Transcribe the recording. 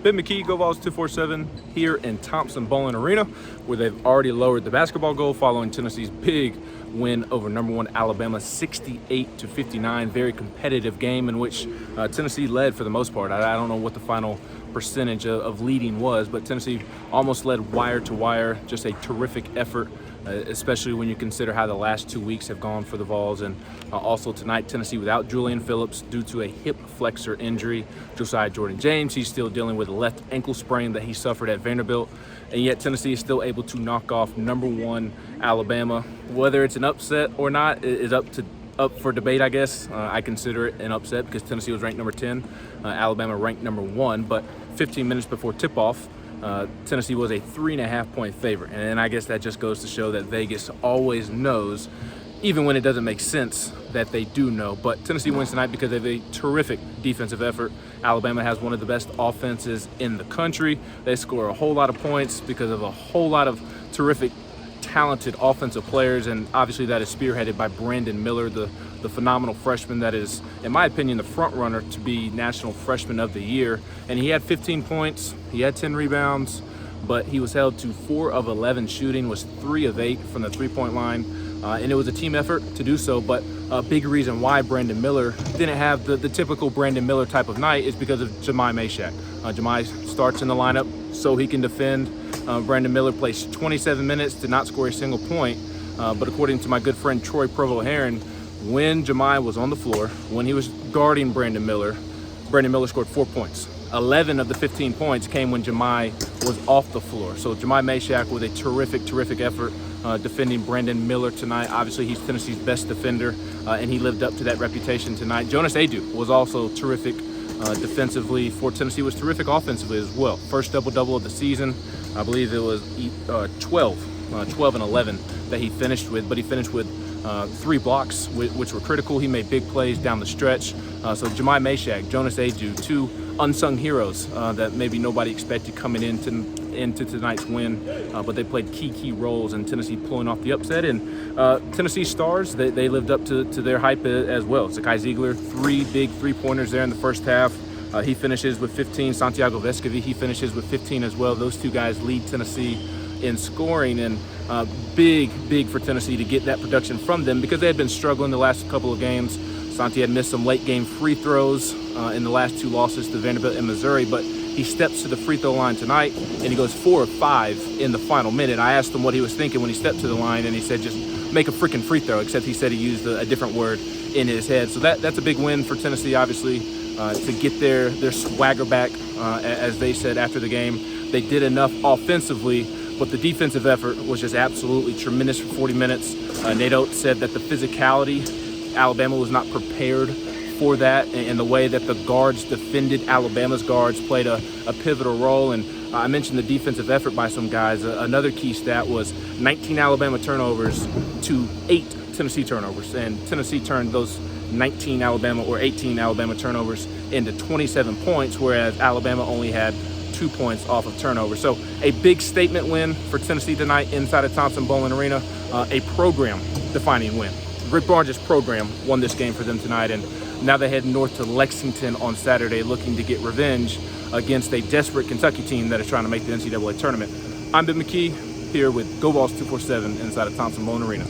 Ben McKee, Go Vols 247 here in Thompson-Boling Arena, where they've already lowered the basketball goal following Tennessee's big win over #1 Alabama, 68-59. Very competitive game in which Tennessee led for the most part. I don't know what the final percentage of leading was, but Tennessee almost led wire to wire. Just a terrific effort, especially when you consider how the last 2 weeks have gone for the Vols. And also tonight, Tennessee without Julian Phillips due to a hip flexor injury. Josiah Jordan-James, he's still dealing with a left ankle sprain that he suffered at Vanderbilt. And yet Tennessee is still able to knock off #1 Alabama. Whether it's an upset or not is up for debate, I guess. I consider it an upset because Tennessee was ranked number 10, Alabama ranked number 1. But 15 minutes before tip-off, Tennessee was a 3.5-point favorite. And I guess that just goes to show that Vegas always knows, even when it doesn't make sense, that they do know. But Tennessee wins tonight because of a terrific defensive effort. Alabama has one of the best offenses in the country. They score a whole lot of points because of a whole lot of terrific, talented offensive players, and obviously that is spearheaded by Brandon Miller, the phenomenal freshman that is, in my opinion, the front runner to be National Freshman of the Year. And he had 15 points, he had 10 rebounds, but he was held to 4 of 11 shooting, was 3 of 8 from the three-point line. And it was a team effort to do so, but a big reason why Brandon Miller didn't have the typical Brandon Miller type of night is because of Jahmai Mashack. Jahmai starts in the lineup so he can defend. Brandon Miller plays 27 minutes, did not score a single point, but according to my good friend Troy Provo-Heron, when Jahmai was on the floor, when he was guarding Brandon Miller scored 4 points. 11 of the 15 points came when Jahmai was off the floor. So Jahmai Mashack with a terrific effort defending Brandon Miller tonight. Obviously, he's Tennessee's best defender, and he lived up to that reputation tonight. Jonas Aidoo was also terrific defensively for Tennessee, was terrific offensively as well. First double-double of the season. I believe it was 12 and 11 that he finished with, but he finished with 3 blocks, which were critical. He made big plays down the stretch. So Jahmai Mashack, Jonas Aidoo, 2 unsung heroes that maybe nobody expected coming into tonight's win, but they played key roles in Tennessee pulling off the upset. And Tennessee stars, they lived up to their hype as well. Zakai Ziegler, 3 big three-pointers there in the first half. He finishes with 15. Santiago Vescovi, he finishes with 15 as well. Those 2 guys lead Tennessee in scoring, and big for Tennessee to get that production from them because they had been struggling the last couple of games. Santi had missed some late game free throws in the last 2 losses to Vanderbilt and Missouri, but he steps to the free throw line tonight and he goes 4 of 5 in the final minute. I asked him what he was thinking when he stepped to the line, and he said just make a freaking free throw, except he said he used a different word in his head. So that's a big win for Tennessee, obviously, to get their swagger back, as they said after the game. They did enough offensively, but the defensive effort was just absolutely tremendous for 40 minutes. Nate Oates said that the physicality, Alabama was not prepared for that, and the way that the guards defended Alabama's guards played a pivotal role. And I mentioned the defensive effort by some guys. Another key stat was 19 Alabama turnovers to 8 Tennessee turnovers, and Tennessee turned those 18 Alabama turnovers into 27 points, whereas Alabama only had 2 points off of turnover. So a big statement win for Tennessee tonight inside of Thompson-Boling Arena, a program-defining win. Rick Barnes' program won this game for them tonight, and now they head north to Lexington on Saturday looking to get revenge against a desperate Kentucky team that is trying to make the NCAA tournament. I'm Ben McKee here with Go Vols 247 inside of Thompson-Boling Arena.